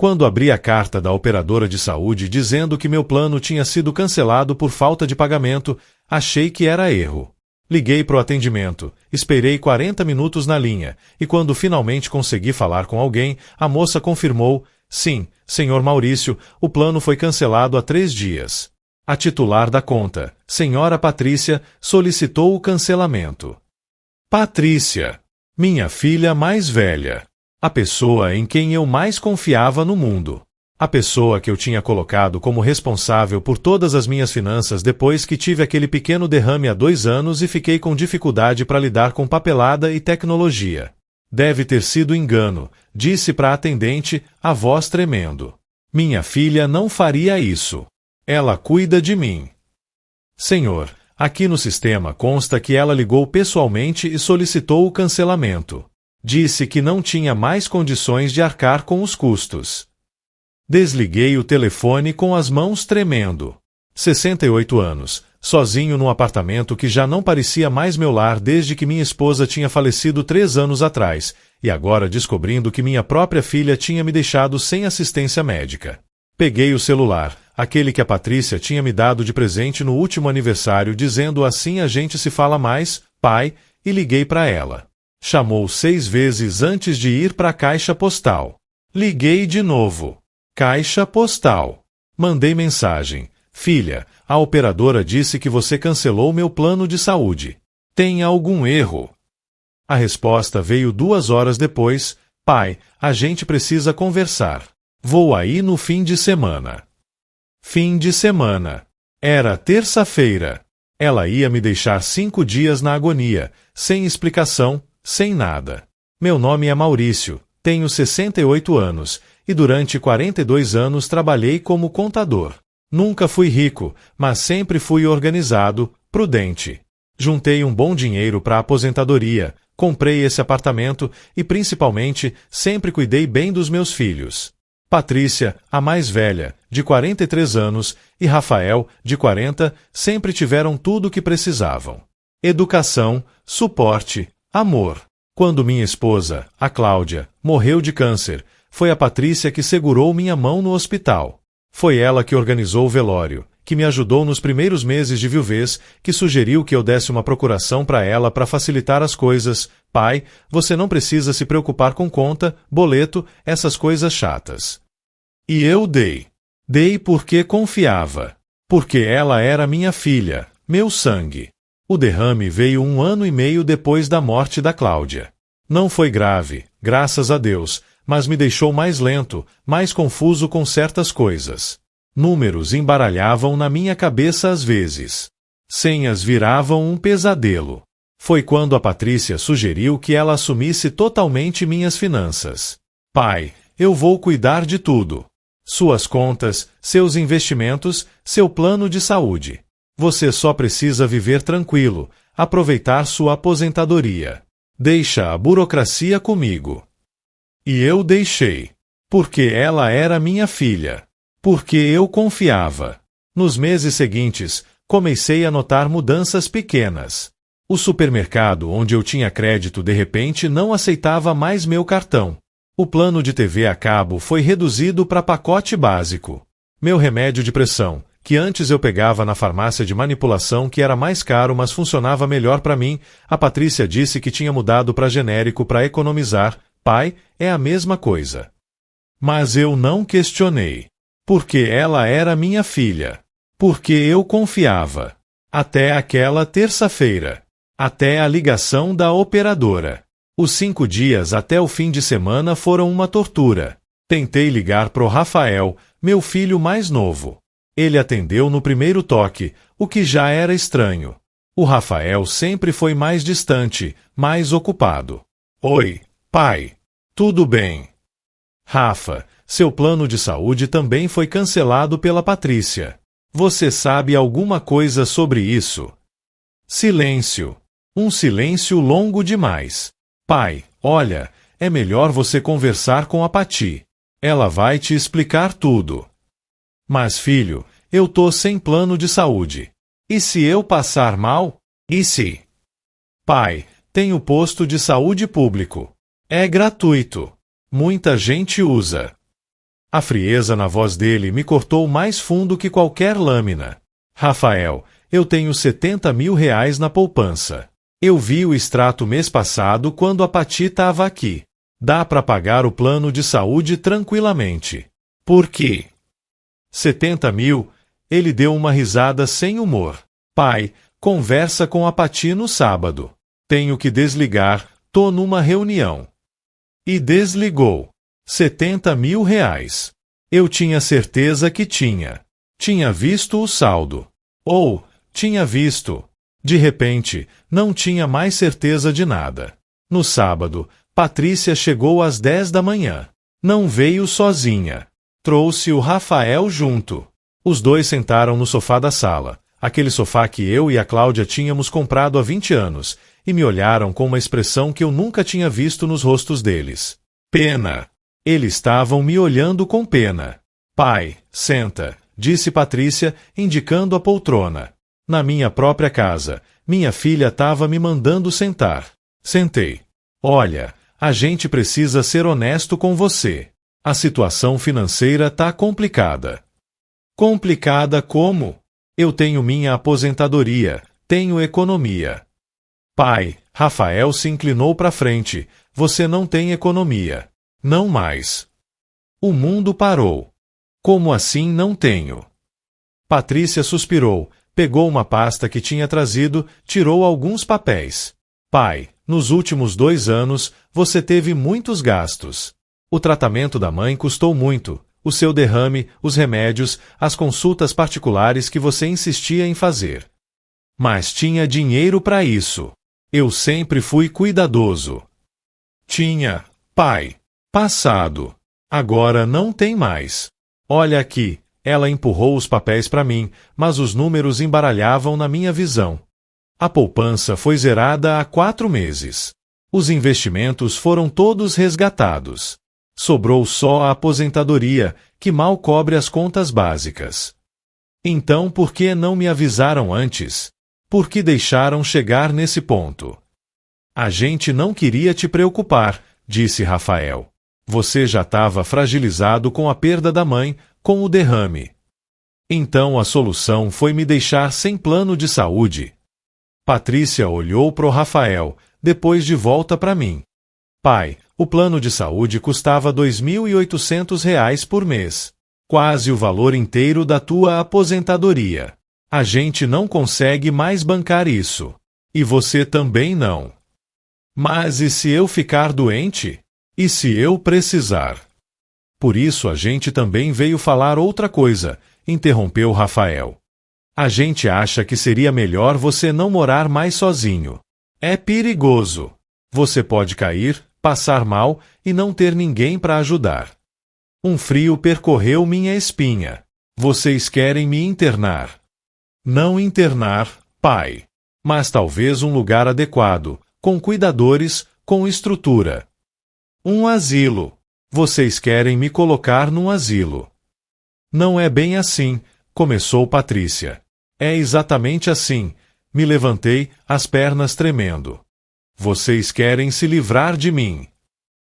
Quando abri a carta da operadora de saúde dizendo que meu plano tinha sido cancelado por falta de pagamento, achei que era erro. Liguei para o atendimento, esperei 40 minutos na linha, e quando finalmente consegui falar com alguém, a moça confirmou: sim, senhor Maurício, o plano foi cancelado há 3 dias. A titular da conta, senhora Patrícia, solicitou o cancelamento. Patrícia, minha filha mais velha. A pessoa em quem eu mais confiava no mundo. A pessoa que eu tinha colocado como responsável por todas as minhas finanças depois que tive aquele pequeno derrame há 2 anos e fiquei com dificuldade para lidar com papelada e tecnologia. Deve ter sido engano, disse para a atendente, a voz tremendo. Minha filha não faria isso. Ela cuida de mim. Senhor, aqui no sistema consta que ela ligou pessoalmente e solicitou o cancelamento. Disse que não tinha mais condições de arcar com os custos. Desliguei o telefone com as mãos tremendo. 68 anos, sozinho num apartamento que já não parecia mais meu lar desde que minha esposa tinha falecido 3 anos atrás, e agora descobrindo que minha própria filha tinha me deixado sem assistência médica. Peguei o celular, aquele que a Patrícia tinha me dado de presente no último aniversário, dizendo assim a gente se fala mais, pai, e liguei para ela. Chamou 6 vezes antes de ir para a caixa postal. Liguei de novo. Caixa postal. Mandei mensagem. Filha, a operadora disse que você cancelou meu plano de saúde. Tem algum erro? A resposta veio 2 horas depois. Pai, a gente precisa conversar. Vou aí no fim de semana. Fim de semana. Era terça-feira. Ela ia me deixar 5 dias na agonia, sem explicação, sem nada. Meu nome é Maurício, tenho 68 anos, e durante 42 anos trabalhei como contador. Nunca fui rico, mas sempre fui organizado, prudente. Juntei um bom dinheiro para a aposentadoria, comprei esse apartamento e, principalmente, sempre cuidei bem dos meus filhos. Patrícia, a mais velha, de 43 anos, e Rafael, de 40, sempre tiveram tudo o que precisavam. Educação, suporte, amor. Quando minha esposa, a Cláudia, morreu de câncer, foi a Patrícia que segurou minha mão no hospital. Foi ela que organizou o velório, que me ajudou nos primeiros meses de viuvez, que sugeriu que eu desse uma procuração para ela para facilitar as coisas. Pai, você não precisa se preocupar com conta, boleto, essas coisas chatas. E eu dei. Dei porque confiava. Porque ela era minha filha, meu sangue. O derrame veio 1 ano e meio depois da morte da Cláudia. Não foi grave, graças a Deus, mas me deixou mais lento, mais confuso com certas coisas. Números embaralhavam na minha cabeça às vezes. Senhas viravam um pesadelo. Foi quando a Patrícia sugeriu que ela assumisse totalmente minhas finanças. Pai, eu vou cuidar de tudo. Suas contas, seus investimentos, seu plano de saúde. Você só precisa viver tranquilo, aproveitar sua aposentadoria. Deixa a burocracia comigo. E eu deixei. Porque ela era minha filha. Porque eu confiava. Nos meses seguintes, comecei a notar mudanças pequenas. O supermercado onde eu tinha crédito de repente não aceitava mais meu cartão. O plano de TV a cabo foi reduzido para pacote básico. Meu remédio de pressão, que antes eu pegava na farmácia de manipulação, que era mais caro mas funcionava melhor para mim, a Patrícia disse que tinha mudado para genérico para economizar. Pai, é a mesma coisa. Mas eu não questionei. Porque ela era minha filha. Porque eu confiava. Até aquela terça-feira. Até a ligação da operadora. Os 5 dias até o fim de semana foram uma tortura. Tentei ligar pro Rafael, meu filho mais novo. Ele atendeu no primeiro toque, o que já era estranho. O Rafael sempre foi mais distante, mais ocupado. Oi, pai. Tudo bem? Rafa, seu plano de saúde também foi cancelado pela Patrícia. Você sabe alguma coisa sobre isso? Silêncio. Um silêncio longo demais. Pai, olha, é melhor você conversar com a Pati. Ela vai te explicar tudo. Mas filho, eu tô sem plano de saúde. E se eu passar mal? E se? Pai, tenho posto de saúde público. É gratuito. Muita gente usa. A frieza na voz dele me cortou mais fundo que qualquer lâmina. Rafael, eu tenho 70 mil reais na poupança. Eu vi o extrato mês passado quando a Pati estava aqui. Dá para pagar o plano de saúde tranquilamente. Por quê? 70 mil? Ele deu uma risada sem humor. Pai, conversa com a Pati no sábado. Tenho que desligar, tô numa reunião. E desligou. 70 mil reais. Eu tinha certeza que tinha. Tinha visto o saldo. Ou, tinha visto. De repente, não tinha mais certeza de nada. No sábado, Patrícia chegou às 10 da manhã. Não veio sozinha. Trouxe o Rafael junto. Os dois sentaram no sofá da sala, aquele sofá que eu e a Cláudia tínhamos comprado há 20 anos, e me olharam com uma expressão que eu nunca tinha visto nos rostos deles. Pena. Eles estavam me olhando com pena. Pai, senta, disse Patrícia, indicando a poltrona. Na minha própria casa, minha filha estava me mandando sentar. Sentei. Olha, a gente precisa ser honesto com você. A situação financeira tá complicada. Complicada como? Eu tenho minha aposentadoria, tenho economia. Pai, Rafael se inclinou para frente. Você não tem economia. Não mais. O mundo parou. Como assim não tenho? Patrícia suspirou, pegou uma pasta que tinha trazido, tirou alguns papéis. Pai, nos últimos 2 anos, você teve muitos gastos. O tratamento da mãe custou muito, o seu derrame, os remédios, as consultas particulares que você insistia em fazer. Mas tinha dinheiro para isso. Eu sempre fui cuidadoso. Tinha, pai. Passado. Agora não tem mais. Olha aqui, ela empurrou os papéis para mim, mas os números embaralhavam na minha visão. A poupança foi zerada há 4 meses. Os investimentos foram todos resgatados. Sobrou só a aposentadoria, que mal cobre as contas básicas. Então por que não me avisaram antes? Por que deixaram chegar nesse ponto? A gente não queria te preocupar, disse Rafael. Você já estava fragilizado com a perda da mãe, com o derrame. Então a solução foi me deixar sem plano de saúde. Patrícia olhou para o Rafael, depois de volta para mim. Pai, o plano de saúde custava R$ 2.800 por mês. Quase o valor inteiro da tua aposentadoria. A gente não consegue mais bancar isso. E você também não. Mas e se eu ficar doente? E se eu precisar? Por isso a gente também veio falar outra coisa, interrompeu Rafael. A gente acha que seria melhor você não morar mais sozinho. É perigoso. Você pode cair, passar mal e não ter ninguém para ajudar. Um frio percorreu minha espinha. Vocês querem me internar. Não internar, pai. Mas talvez um lugar adequado, com cuidadores, com estrutura. Um asilo. Vocês querem me colocar num asilo. Não é bem assim, começou Patrícia. É exatamente assim. Me levantei, as pernas tremendo. Vocês querem se livrar de mim.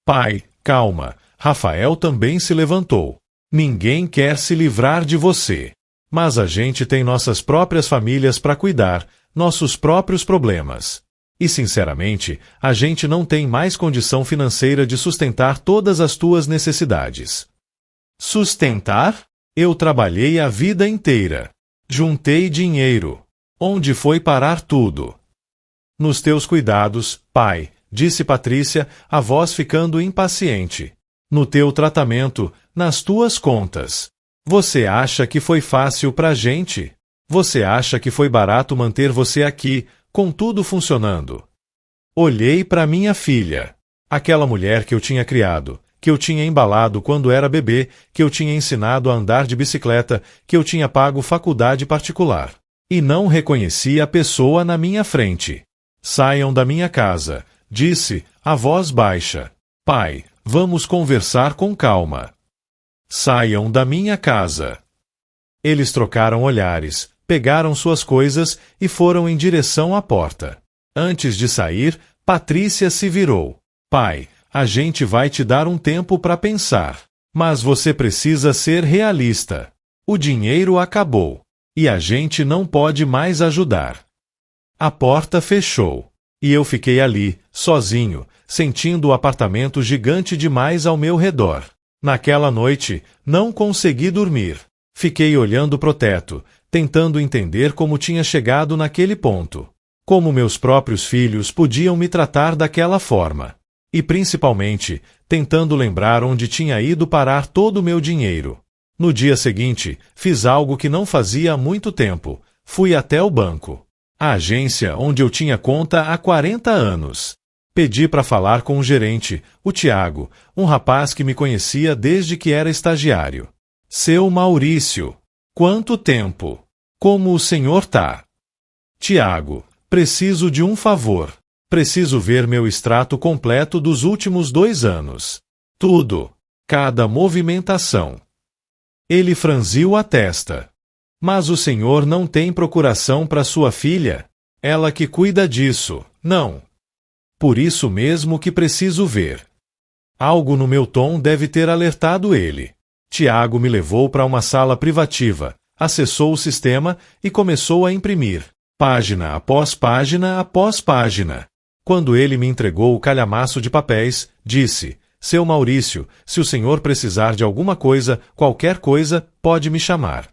Pai, calma. Rafael também se levantou. Ninguém quer se livrar de você. Mas a gente tem nossas próprias famílias para cuidar, nossos próprios problemas. E, sinceramente, a gente não tem mais condição financeira de sustentar todas as tuas necessidades. Sustentar? Eu trabalhei a vida inteira. Juntei dinheiro. Onde foi parar tudo? Nos teus cuidados, pai, disse Patrícia, a voz ficando impaciente. No teu tratamento, nas tuas contas. Você acha que foi fácil pra gente? Você acha que foi barato manter você aqui, com tudo funcionando? Olhei para minha filha. Aquela mulher que eu tinha criado, que eu tinha embalado quando era bebê, que eu tinha ensinado a andar de bicicleta, que eu tinha pago faculdade particular. E não reconheci a pessoa na minha frente. Saiam da minha casa, disse, a voz baixa. Pai, vamos conversar com calma. Saiam da minha casa. Eles trocaram olhares, pegaram suas coisas e foram em direção à porta. Antes de sair, Patrícia se virou. Pai, a gente vai te dar um tempo para pensar. Mas você precisa ser realista. O dinheiro acabou. E a gente não pode mais ajudar. A porta fechou. E eu fiquei ali, sozinho, sentindo o apartamento gigante demais ao meu redor. Naquela noite, não consegui dormir. Fiquei olhando pro teto, tentando entender como tinha chegado naquele ponto. Como meus próprios filhos podiam me tratar daquela forma. E principalmente, tentando lembrar onde tinha ido parar todo o meu dinheiro. No dia seguinte, fiz algo que não fazia há muito tempo. Fui até o banco. A agência onde eu tinha conta há 40 anos. Pedi para falar com o gerente, o Tiago, um rapaz que me conhecia desde que era estagiário. Seu Maurício. Quanto tempo? Como o senhor tá? Tiago, preciso de um favor. Preciso ver meu extrato completo dos últimos 2 anos. Tudo. Cada movimentação. Ele franziu a testa. Mas o senhor não tem procuração para sua filha? Ela que cuida disso, não. Por isso mesmo que preciso ver. Algo no meu tom deve ter alertado ele. Tiago me levou para uma sala privativa, acessou o sistema e começou a imprimir, página após página após página. Quando ele me entregou o calhamaço de papéis, disse: Seu Maurício, se o senhor precisar de alguma coisa, qualquer coisa, pode me chamar.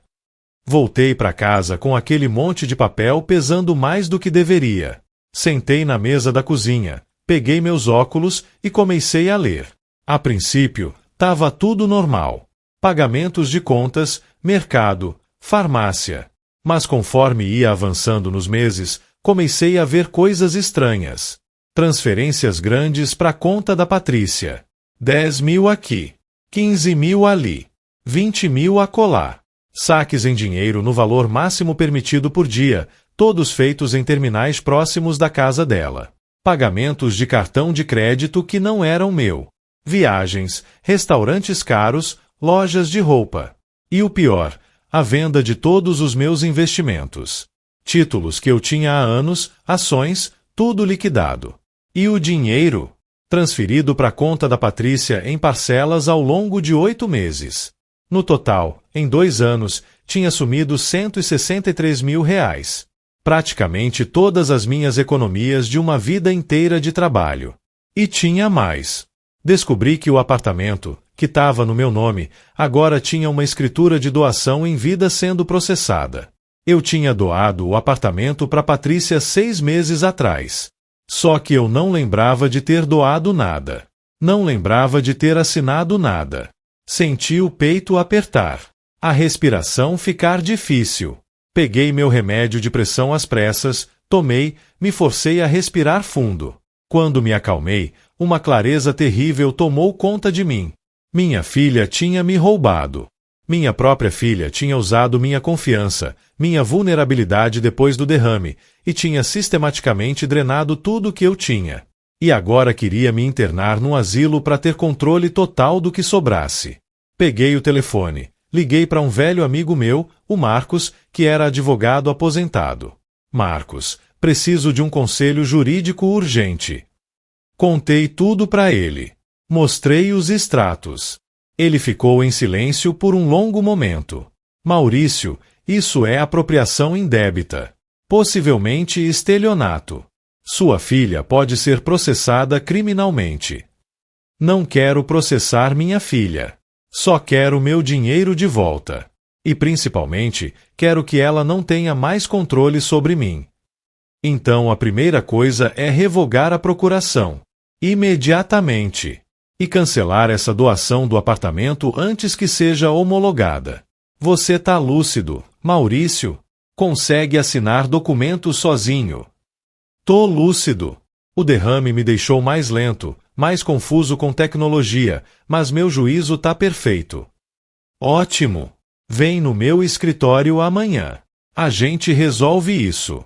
Voltei para casa com aquele monte de papel pesando mais do que deveria. Sentei na mesa da cozinha, peguei meus óculos e comecei a ler. A princípio, estava tudo normal. Pagamentos de contas, mercado, farmácia. Mas conforme ia avançando nos meses, comecei a ver coisas estranhas. Transferências grandes para a conta da Patrícia. 10 mil aqui, 15 mil ali, 20 mil acolá. Saques em dinheiro no valor máximo permitido por dia, todos feitos em terminais próximos da casa dela. Pagamentos de cartão de crédito que não eram meu. Viagens, restaurantes caros, lojas de roupa. E o pior, a venda de todos os meus investimentos. Títulos que eu tinha há anos, ações, tudo liquidado. E o dinheiro? Transferido para a conta da Patrícia em parcelas ao longo de 8 meses. No total, em 2 anos, tinha sumido 163 mil reais. Praticamente todas as minhas economias de uma vida inteira de trabalho. E tinha mais. Descobri que o apartamento, que estava no meu nome, agora tinha uma escritura de doação em vida sendo processada. Eu tinha doado o apartamento para Patrícia 6 meses atrás. Só que eu não lembrava de ter doado nada. Não lembrava de ter assinado nada. Senti o peito apertar. A respiração ficar difícil. Peguei meu remédio de pressão às pressas, tomei, me forcei a respirar fundo. Quando me acalmei, uma clareza terrível tomou conta de mim. Minha filha tinha me roubado. Minha própria filha tinha usado minha confiança, minha vulnerabilidade depois do derrame, e tinha sistematicamente drenado tudo o que eu tinha. E agora queria me internar num asilo para ter controle total do que sobrasse. Peguei o telefone, liguei para um velho amigo meu, o Marcos, que era advogado aposentado. Marcos, preciso de um conselho jurídico urgente. Contei tudo para ele. Mostrei os extratos. Ele ficou em silêncio por um longo momento. Maurício, isso é apropriação indébita. Possivelmente estelionato. Sua filha pode ser processada criminalmente. Não quero processar minha filha. Só quero meu dinheiro de volta. E principalmente, quero que ela não tenha mais controle sobre mim. Então a primeira coisa é revogar a procuração. Imediatamente. E cancelar essa doação do apartamento antes que seja homologada. Você tá lúcido, Maurício? Consegue assinar documentos sozinho? Tô lúcido. O derrame me deixou mais lento, mais confuso com tecnologia, mas meu juízo tá perfeito. Ótimo. Vem no meu escritório amanhã. A gente resolve isso.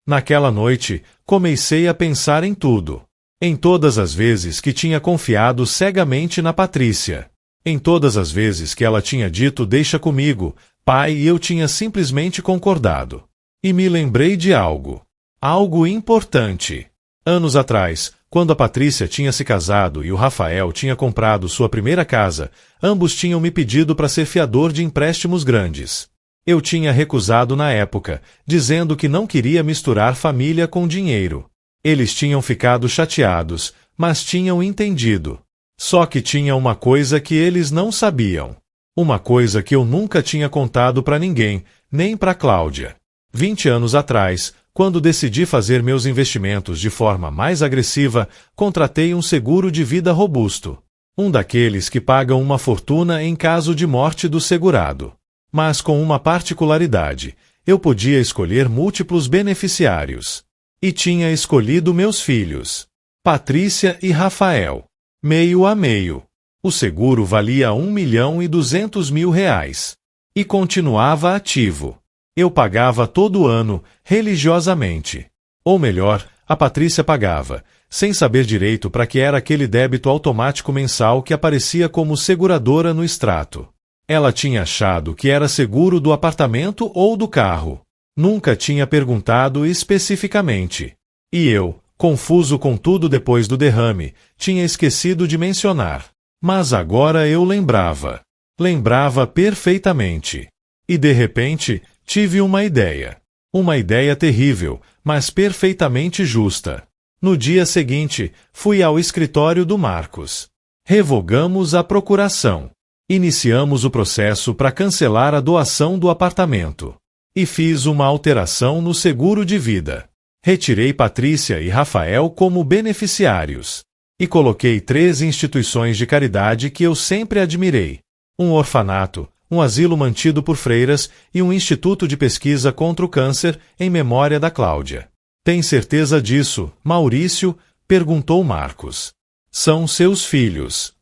Naquela noite, comecei a pensar em tudo. Em todas as vezes que tinha confiado cegamente na Patrícia. Em todas as vezes que ela tinha dito deixa comigo, pai, e eu tinha simplesmente concordado. E me lembrei de algo. Algo importante. Anos atrás, quando a Patrícia tinha se casado e o Rafael tinha comprado sua primeira casa, ambos tinham me pedido para ser fiador de empréstimos grandes. Eu tinha recusado na época, dizendo que não queria misturar família com dinheiro. Eles tinham ficado chateados, mas tinham entendido. Só que tinha uma coisa que eles não sabiam. Uma coisa que eu nunca tinha contado para ninguém, nem para Cláudia. 20 anos atrás, quando decidi fazer meus investimentos de forma mais agressiva, contratei um seguro de vida robusto. Um daqueles que pagam uma fortuna em caso de morte do segurado. Mas com uma particularidade, eu podia escolher múltiplos beneficiários. E tinha escolhido meus filhos, Patrícia e Rafael, meio a meio. O seguro valia R$ 1.200.000. E continuava ativo. Eu pagava todo ano, religiosamente. Ou melhor, a Patrícia pagava, sem saber direito para que era aquele débito automático mensal que aparecia como seguradora no extrato. Ela tinha achado que era seguro do apartamento ou do carro. Nunca tinha perguntado especificamente. E eu, confuso com tudo depois do derrame, tinha esquecido de mencionar. Mas agora eu lembrava. Lembrava perfeitamente. E de repente, tive uma ideia. Uma ideia terrível, mas perfeitamente justa. No dia seguinte, fui ao escritório do Marcos. Revogamos a procuração. Iniciamos o processo para cancelar a doação do apartamento. E fiz uma alteração no seguro de vida. Retirei Patrícia e Rafael como beneficiários. E coloquei 3 instituições de caridade que eu sempre admirei. Um orfanato, um asilo mantido por freiras e um instituto de pesquisa contra o câncer em memória da Cláudia. Tem certeza disso, Maurício? Perguntou Marcos. São seus filhos.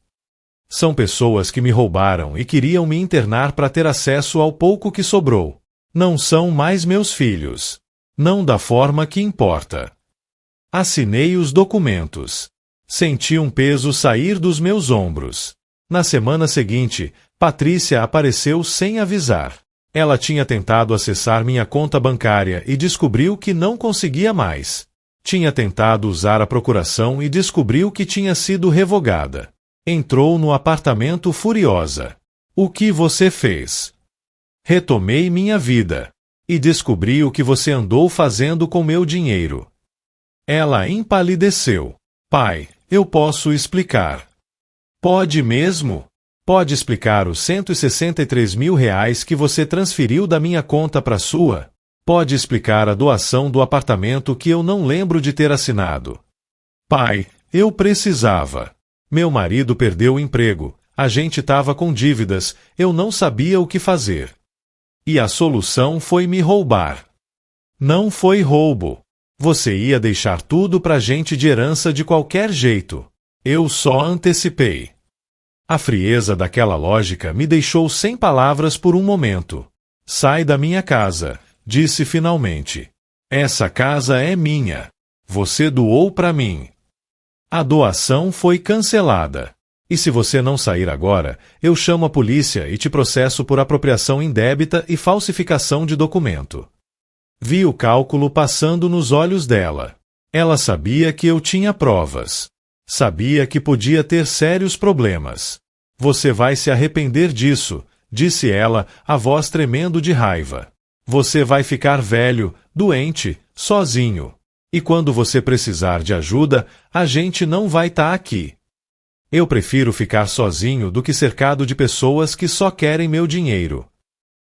São pessoas que me roubaram e queriam me internar para ter acesso ao pouco que sobrou. Não são mais meus filhos. Não da forma que importa. Assinei os documentos. Senti um peso sair dos meus ombros. Na semana seguinte, Patrícia apareceu sem avisar. Ela tinha tentado acessar minha conta bancária e descobriu que não conseguia mais. Tinha tentado usar a procuração e descobriu que tinha sido revogada. Entrou no apartamento furiosa. O que você fez? Retomei minha vida. E descobri o que você andou fazendo com meu dinheiro. Ela empalideceu. Pai, eu posso explicar. Pode mesmo? Pode explicar os R$ 163.000 que você transferiu da minha conta para sua? Pode explicar a doação do apartamento que eu não lembro de ter assinado? Pai, eu precisava. Meu marido perdeu o emprego, a gente estava com dívidas, eu não sabia o que fazer. E a solução foi me roubar. Não foi roubo. Você ia deixar tudo pra gente de herança de qualquer jeito. Eu só antecipei. A frieza daquela lógica me deixou sem palavras por um momento. Sai da minha casa, disse finalmente. Essa casa é minha. Você doou pra mim. A doação foi cancelada. E se você não sair agora, eu chamo a polícia e te processo por apropriação indébita e falsificação de documento. Vi o cálculo passando nos olhos dela. Ela sabia que eu tinha provas. Sabia que podia ter sérios problemas. Você vai se arrepender disso, disse ela, a voz tremendo de raiva. Você vai ficar velho, doente, sozinho. E quando você precisar de ajuda, a gente não vai estar aqui. Eu prefiro ficar sozinho do que cercado de pessoas que só querem meu dinheiro.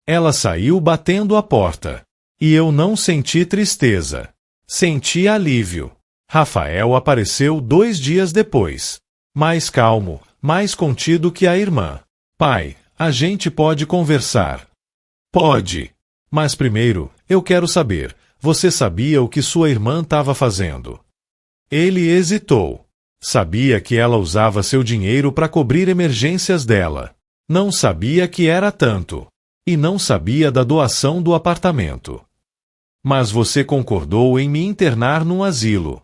Ela saiu batendo a porta. E eu não senti tristeza. Senti alívio. Rafael apareceu 2 dias depois. Mais calmo, mais contido que a irmã. Pai, a gente pode conversar. Pode. Mas primeiro, eu quero saber, você sabia o que sua irmã estava fazendo? Ele hesitou. Sabia que ela usava seu dinheiro para cobrir emergências dela. Não sabia que era tanto. E não sabia da doação do apartamento. Mas você concordou em me internar num asilo.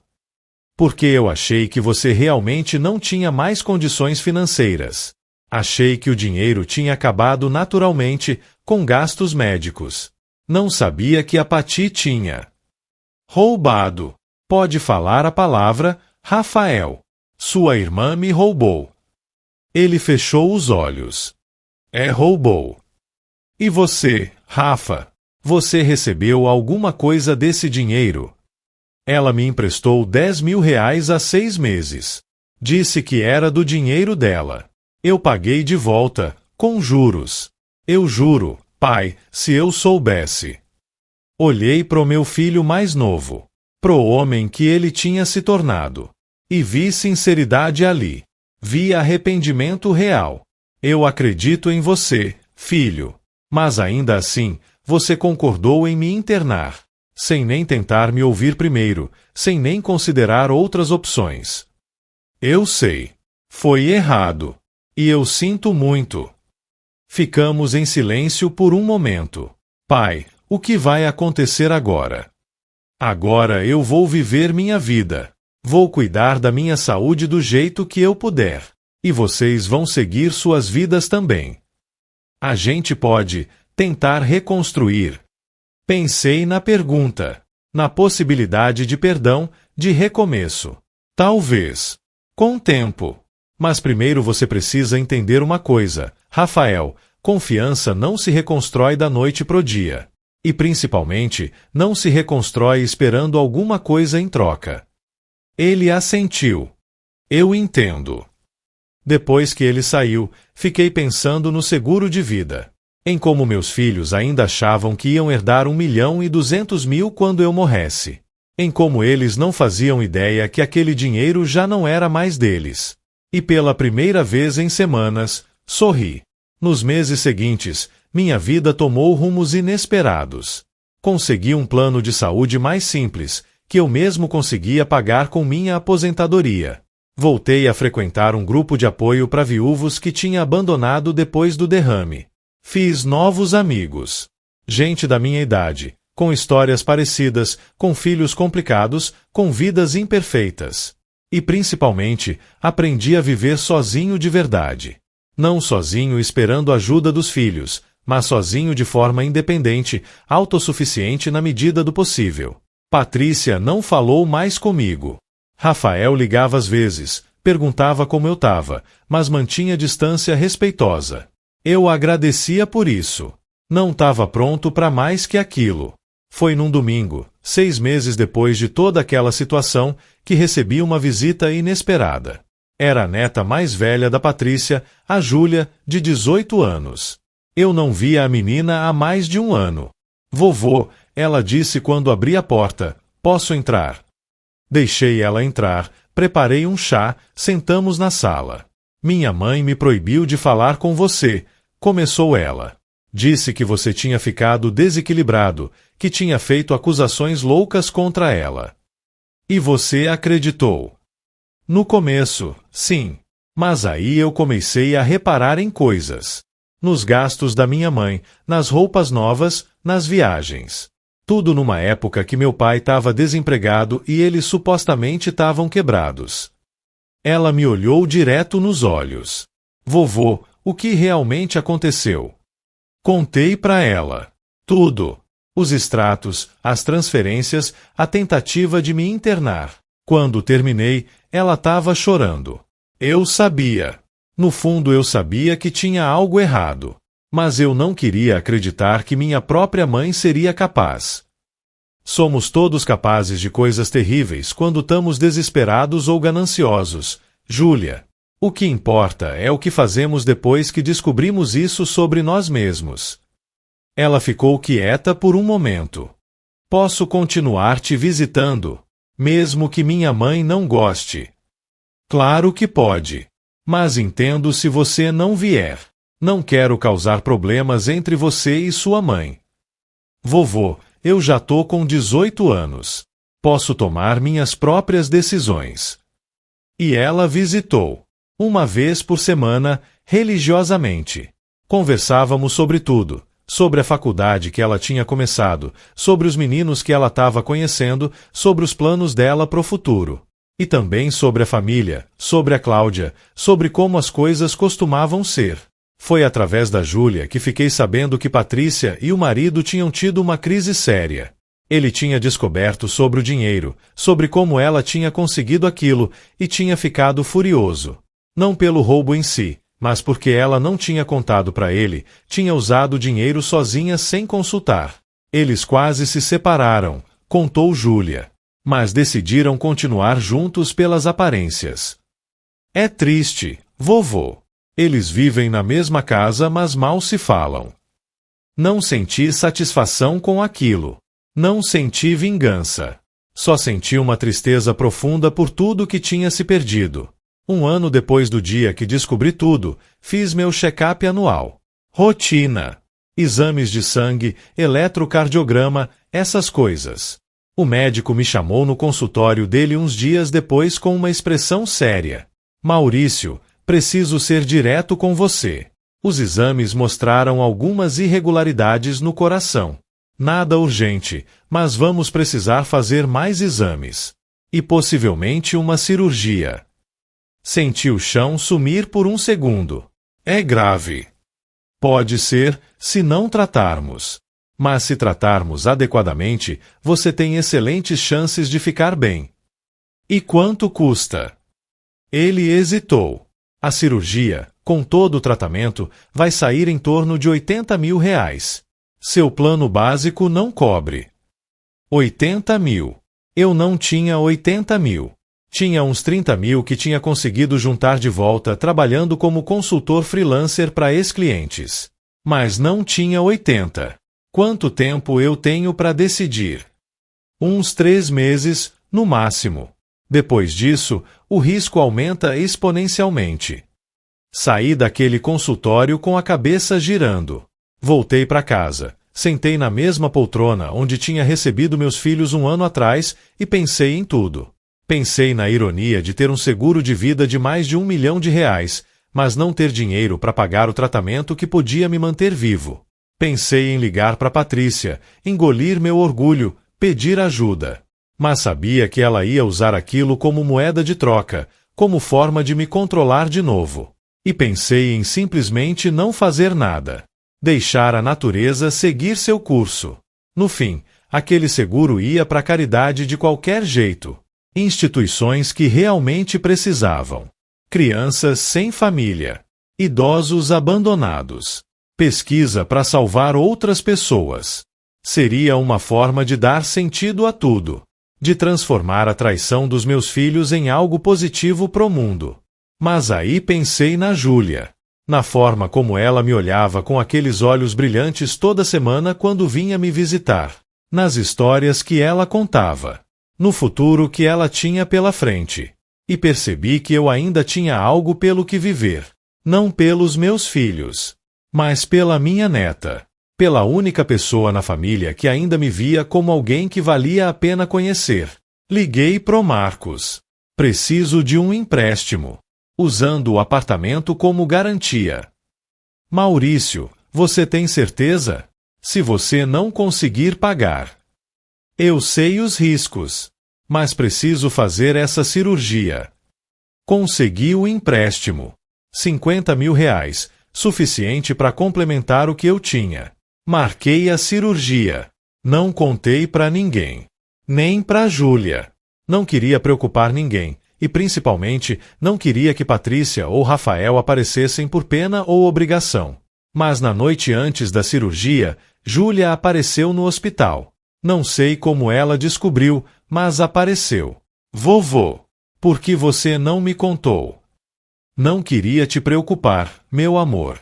Porque eu achei que você realmente não tinha mais condições financeiras. Achei que o dinheiro tinha acabado naturalmente com gastos médicos. Não sabia que a Pati tinha roubado. Pode falar a palavra, Rafael. Sua irmã me roubou. Ele fechou os olhos. Roubou. E você, Rafa? Você recebeu alguma coisa desse dinheiro? Ela me emprestou 10 mil reais há 6 meses. Disse que era do dinheiro dela. Eu paguei de volta, com juros. Eu juro, pai, se eu soubesse. Olhei pro meu filho mais novo, pro homem que ele tinha se tornado, e vi sinceridade ali. Vi arrependimento real. Eu acredito em você, filho. Mas ainda assim, você concordou em me internar, sem nem tentar me ouvir primeiro, sem nem considerar outras opções. Eu sei. Foi errado. E eu sinto muito. Ficamos em silêncio por um momento. Pai, o que vai acontecer agora? Agora eu vou viver minha vida. Vou cuidar da minha saúde do jeito que eu puder. E vocês vão seguir suas vidas também. A gente pode tentar reconstruir. Pensei na pergunta, na possibilidade de perdão, de recomeço. Talvez. Com tempo. Mas primeiro você precisa entender uma coisa, Rafael, confiança não se reconstrói da noite pro dia. E principalmente, não se reconstrói esperando alguma coisa em troca. Ele assentiu. Eu entendo. Depois que ele saiu, fiquei pensando no seguro de vida. Em como meus filhos ainda achavam que iam herdar 1.200.000 quando eu morresse. Em como eles não faziam ideia que aquele dinheiro já não era mais deles. E pela primeira vez em semanas, sorri. Nos meses seguintes, minha vida tomou rumos inesperados. Consegui um plano de saúde mais simples, que eu mesmo conseguia pagar com minha aposentadoria. Voltei a frequentar um grupo de apoio para viúvos que tinha abandonado depois do derrame. Fiz novos amigos. Gente da minha idade, com histórias parecidas, com filhos complicados, com vidas imperfeitas. E principalmente, aprendi a viver sozinho de verdade. Não sozinho esperando a ajuda dos filhos, mas sozinho de forma independente, autossuficiente na medida do possível. Patrícia não falou mais comigo. Rafael ligava às vezes, perguntava como eu estava, mas mantinha distância respeitosa. Eu agradecia por isso. Não estava pronto para mais que aquilo. Foi num domingo, 6 meses depois de toda aquela situação, que recebi uma visita inesperada. Era a neta mais velha da Patrícia, a Júlia, de 18 anos. Eu não via a menina há mais de 1 ano. Vovô, ela disse quando abri a porta, posso entrar? Deixei ela entrar, preparei um chá, sentamos na sala. Minha mãe me proibiu de falar com você, começou ela. Disse que você tinha ficado desequilibrado, que tinha feito acusações loucas contra ela. E você acreditou. No começo, sim. Mas aí eu comecei a reparar em coisas. Nos gastos da minha mãe, nas roupas novas, nas viagens. Tudo numa época que meu pai estava desempregado e eles supostamente estavam quebrados. Ela me olhou direto nos olhos. Vovô, o que realmente aconteceu? Contei para ela. Tudo. Os extratos, as transferências, a tentativa de me internar. Quando terminei, ela estava chorando. Eu sabia. No fundo eu sabia que tinha algo errado. Mas eu não queria acreditar que minha própria mãe seria capaz. Somos todos capazes de coisas terríveis quando estamos desesperados ou gananciosos, Júlia. O que importa é o que fazemos depois que descobrimos isso sobre nós mesmos. Ela ficou quieta por um momento. Posso continuar te visitando, mesmo que minha mãe não goste. Claro que pode. Mas entendo se você não vier. Não quero causar problemas entre você e sua mãe. Vovô, eu já tô com 18 anos. Posso tomar minhas próprias decisões. E ela visitou. Uma vez por semana, religiosamente. Conversávamos sobre tudo. Sobre a faculdade que ela tinha começado, sobre os meninos que ela estava conhecendo, sobre os planos dela pro futuro. E também sobre a família, sobre a Cláudia, sobre como as coisas costumavam ser. Foi através da Júlia que fiquei sabendo que Patrícia e o marido tinham tido uma crise séria. Ele tinha descoberto sobre o dinheiro, sobre como ela tinha conseguido aquilo, e tinha ficado furioso. Não pelo roubo em si, mas porque ela não tinha contado para ele, tinha usado o dinheiro sozinha sem consultar. Eles quase se separaram, contou Júlia. Mas decidiram continuar juntos pelas aparências. É triste, vovô. Eles vivem na mesma casa, mas mal se falam. Não senti satisfação com aquilo. Não senti vingança. Só senti uma tristeza profunda por tudo que tinha se perdido. 1 ano depois do dia que descobri tudo, fiz meu check-up anual. Rotina. Exames de sangue, eletrocardiograma, essas coisas. O médico me chamou no consultório dele uns dias depois com uma expressão séria. Maurício, preciso ser direto com você. Os exames mostraram algumas irregularidades no coração. Nada urgente, mas vamos precisar fazer mais exames. E possivelmente uma cirurgia. Senti o chão sumir por um segundo. É grave. Pode ser, se não tratarmos. Mas se tratarmos adequadamente, você tem excelentes chances de ficar bem. E quanto custa? Ele hesitou. A cirurgia, com todo o tratamento, vai sair em torno de R$80 mil. Seu plano básico não cobre. 80 mil. Eu não tinha 80 mil. Tinha uns 30 mil que tinha conseguido juntar de volta trabalhando como consultor freelancer para ex-clientes. Mas não tinha 80. Quanto tempo eu tenho para decidir? Uns 3 meses, no máximo. Depois disso, o risco aumenta exponencialmente. Saí daquele consultório com a cabeça girando. Voltei para casa, sentei na mesma poltrona onde tinha recebido meus filhos 1 ano atrás e pensei em tudo. Pensei na ironia de ter um seguro de vida de mais de R$1 milhão, mas não ter dinheiro para pagar o tratamento que podia me manter vivo. Pensei em ligar para Patrícia, engolir meu orgulho, pedir ajuda. Mas sabia que ela ia usar aquilo como moeda de troca, como forma de me controlar de novo. E pensei em simplesmente não fazer nada. Deixar a natureza seguir seu curso. No fim, aquele seguro ia para a caridade de qualquer jeito. Instituições que realmente precisavam. Crianças sem família. Idosos abandonados. Pesquisa para salvar outras pessoas. Seria uma forma de dar sentido a tudo. De transformar a traição dos meus filhos em algo positivo pro mundo. Mas aí pensei na Júlia. Na forma como ela me olhava com aqueles olhos brilhantes toda semana quando vinha me visitar. Nas histórias que ela contava. No futuro que ela tinha pela frente. E percebi que eu ainda tinha algo pelo que viver. Não pelos meus filhos, mas pela minha neta. Pela única pessoa na família que ainda me via como alguém que valia a pena conhecer. Liguei pro Marcos. Preciso de um empréstimo. Usando o apartamento como garantia. Maurício, você tem certeza? Se você não conseguir pagar. Eu sei os riscos. Mas preciso fazer essa cirurgia. Consegui o empréstimo. R$50 mil, suficiente para complementar o que eu tinha. Marquei a cirurgia. Não contei para ninguém. Nem para Júlia. Não queria preocupar ninguém. E principalmente, não queria que Patrícia ou Rafael aparecessem por pena ou obrigação. Mas na noite antes da cirurgia, Júlia apareceu no hospital. Não sei como ela descobriu, mas apareceu. Vovô, por que você não me contou? Não queria te preocupar, meu amor.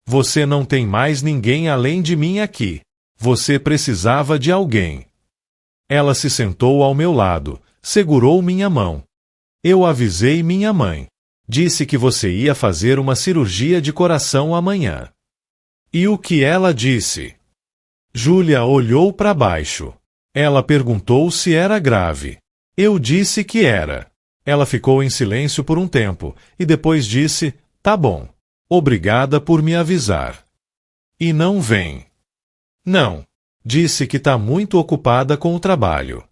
Você não tem mais ninguém além de mim aqui. Você precisava de alguém. Ela se sentou ao meu lado, segurou minha mão. Eu avisei minha mãe. Disse que você ia fazer uma cirurgia de coração amanhã. E o que ela disse? Júlia olhou para baixo. Ela perguntou se era grave. Eu disse que era. Ela ficou em silêncio por um tempo, e depois disse, tá bom. Obrigada por me avisar. E não vem. Não. Disse que tá muito ocupada com o trabalho.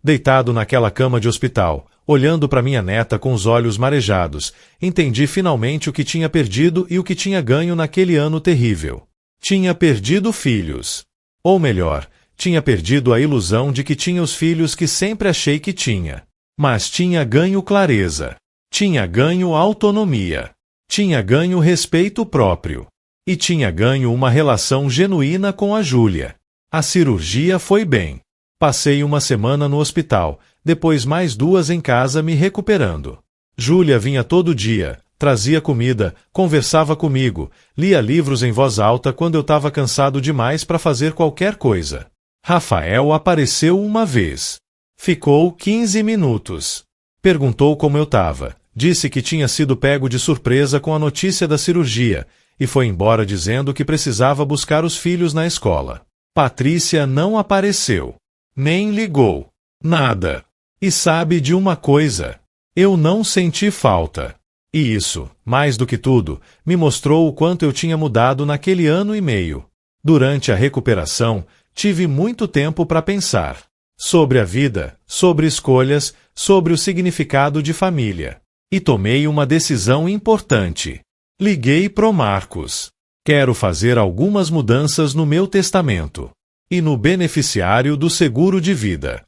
Deitado naquela cama de hospital, olhando para minha neta com os olhos marejados, entendi finalmente o que tinha perdido e o que tinha ganho naquele ano terrível. Tinha perdido filhos. Ou melhor, Tinha perdido a ilusão de que tinha os filhos que sempre achei que tinha. Mas tinha ganho clareza. Tinha ganho autonomia. Tinha ganho respeito próprio. E tinha ganho uma relação genuína com a Júlia. A cirurgia foi bem. Passei uma semana no hospital, depois mais 2 em casa me recuperando. Júlia vinha todo dia, trazia comida, conversava comigo, lia livros em voz alta quando eu estava cansado demais para fazer qualquer coisa. Rafael apareceu uma vez. Ficou 15 minutos. Perguntou como eu estava. Disse que tinha sido pego de surpresa com a notícia da cirurgia e foi embora dizendo que precisava buscar os filhos na escola. Patrícia não apareceu. Nem ligou. Nada. E sabe de uma coisa? Eu não senti falta. E isso, mais do que tudo, me mostrou o quanto eu tinha mudado naquele ano e meio. Durante a recuperação, tive muito tempo para pensar. Sobre a vida, sobre escolhas, sobre o significado de família. E tomei uma decisão importante. Liguei pro Marcos. Quero fazer algumas mudanças no meu testamento. E no beneficiário do seguro de vida.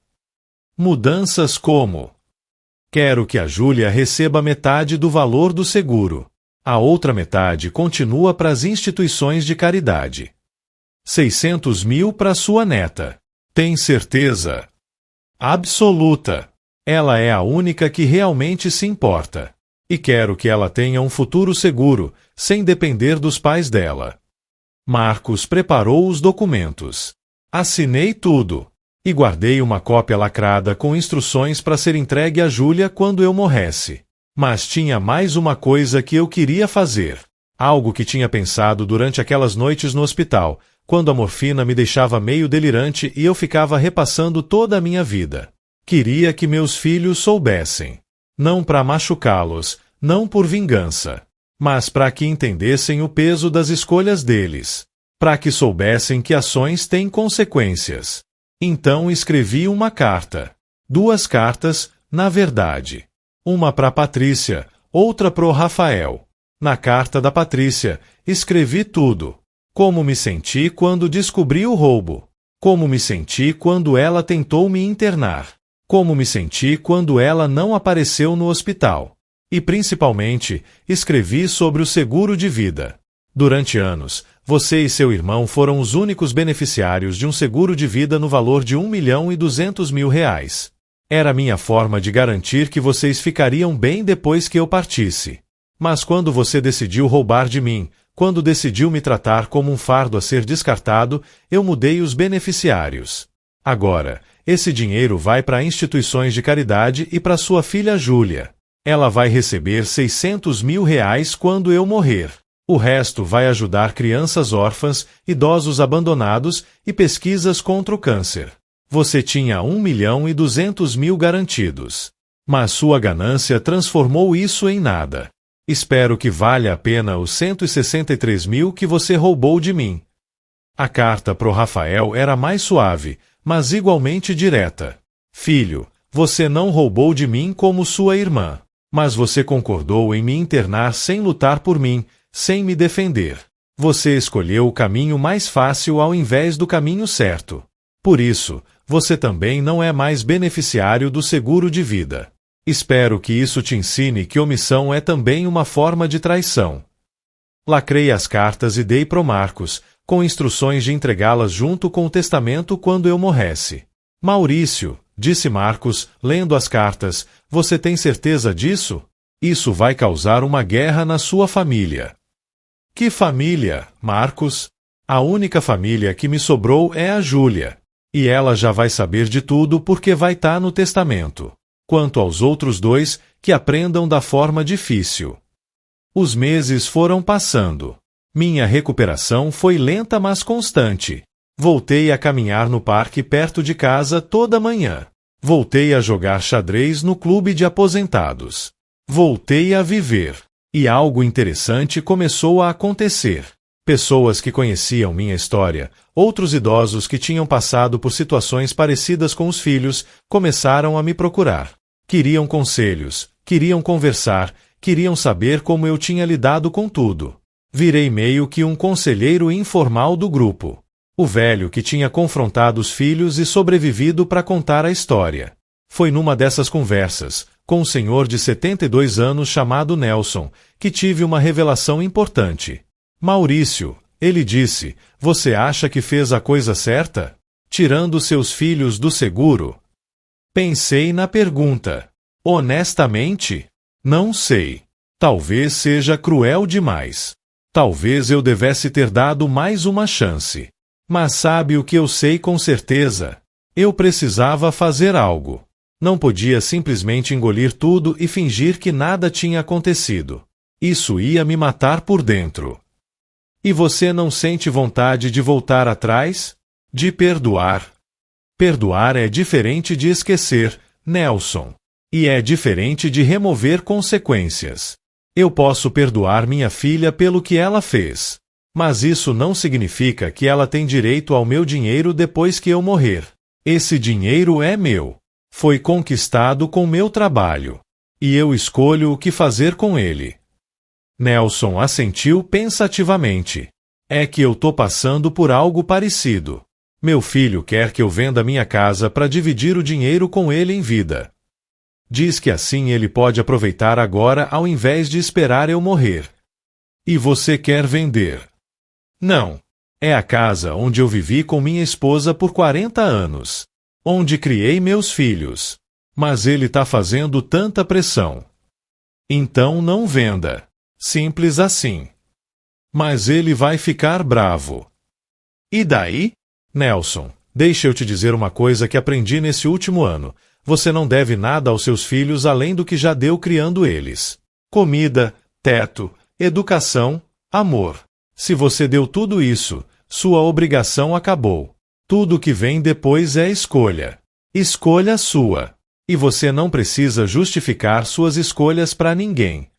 Mudanças como: quero que a Júlia receba metade do valor do seguro. A outra metade continua para as instituições de caridade. 600 mil para sua neta. Tem certeza? Absoluta. Ela é a única que realmente se importa. E quero que ela tenha um futuro seguro, sem depender dos pais dela. Marcos preparou os documentos. Assinei tudo. E guardei uma cópia lacrada com instruções para ser entregue a Júlia quando eu morresse. Mas tinha mais uma coisa que eu queria fazer. Algo que tinha pensado durante aquelas noites no hospital, quando a morfina me deixava meio delirante e eu ficava repassando toda a minha vida. Queria que meus filhos soubessem. Não para machucá-los, não por vingança, mas para que entendessem o peso das escolhas deles. Para que soubessem que ações têm consequências. Então escrevi uma carta. 2 cartas, na verdade. Uma para Patrícia, outra pro Rafael. Na carta da Patrícia, escrevi tudo. Como me senti quando descobri o roubo. Como me senti quando ela tentou me internar. Como me senti quando ela não apareceu no hospital. E principalmente, escrevi sobre o seguro de vida. Durante anos, você e seu irmão foram os únicos beneficiários de um seguro de vida no valor de R$1.200.000. Era minha forma de garantir que vocês ficariam bem depois que eu partisse. Mas quando você decidiu roubar de mim, quando decidiu me tratar como um fardo a ser descartado, eu mudei os beneficiários. Agora, esse dinheiro vai para instituições de caridade e para sua filha Júlia. Ela vai receber R$600 mil quando eu morrer. O resto vai ajudar crianças órfãs, idosos abandonados e pesquisas contra o câncer. Você tinha R$1.200.000 garantidos. Mas sua ganância transformou isso em nada. Espero que valha a pena os R$163 mil que você roubou de mim. A carta pro Rafael era mais suave, mas igualmente direta. Filho, você não roubou de mim como sua irmã, mas você concordou em me internar sem lutar por mim, sem me defender. Você escolheu o caminho mais fácil ao invés do caminho certo. Por isso, você também não é mais beneficiário do seguro de vida. Espero que isso te ensine que omissão é também uma forma de traição. Lacrei as cartas e dei pro Marcos, com instruções de entregá-las junto com o testamento quando eu morresse. Maurício, disse Marcos, lendo as cartas, você tem certeza disso? Isso vai causar uma guerra na sua família. Que família, Marcos? A única família que me sobrou é a Júlia. E ela já vai saber de tudo porque vai estar no testamento. Quanto aos outros 2, que aprendam da forma difícil. Os meses foram passando. Minha recuperação foi lenta mas constante. Voltei a caminhar no parque perto de casa toda manhã. Voltei a jogar xadrez no clube de aposentados. Voltei a viver. E algo interessante começou a acontecer. Pessoas que conheciam minha história, outros idosos que tinham passado por situações parecidas com os filhos, começaram a me procurar. Queriam conselhos, queriam conversar, queriam saber como eu tinha lidado com tudo. Virei meio que um conselheiro informal do grupo. O velho que tinha confrontado os filhos e sobrevivido para contar a história. Foi numa dessas conversas, com um senhor de 72 anos chamado Nelson, que tive uma revelação importante. Maurício, ele disse, você acha que fez a coisa certa? Tirando seus filhos do seguro? Pensei na pergunta. Honestamente? Não sei. Talvez seja cruel demais. Talvez eu devesse ter dado mais uma chance. Mas sabe o que eu sei com certeza? Eu precisava fazer algo. Não podia simplesmente engolir tudo e fingir que nada tinha acontecido. Isso ia me matar por dentro. E você não sente vontade de voltar atrás? De perdoar? Perdoar é diferente de esquecer, Nelson. E é diferente de remover consequências. Eu posso perdoar minha filha pelo que ela fez. Mas isso não significa que ela tem direito ao meu dinheiro depois que eu morrer. Esse dinheiro é meu. Foi conquistado com meu trabalho. E eu escolho o que fazer com ele. Nelson assentiu pensativamente. É que eu tô passando por algo parecido. Meu filho quer que eu venda minha casa para dividir o dinheiro com ele em vida. Diz que assim ele pode aproveitar agora ao invés de esperar eu morrer. E você quer vender? Não. É a casa onde eu vivi com minha esposa por 40 anos. Onde criei meus filhos. Mas ele tá fazendo tanta pressão. Então não venda. Simples assim. Mas ele vai ficar bravo. E daí? Nelson, deixa eu te dizer uma coisa que aprendi nesse último ano. Você não deve nada aos seus filhos além do que já deu criando eles. Comida, teto, educação, amor. Se você deu tudo isso, sua obrigação acabou. Tudo que vem depois é escolha. Escolha sua. E você não precisa justificar suas escolhas para ninguém.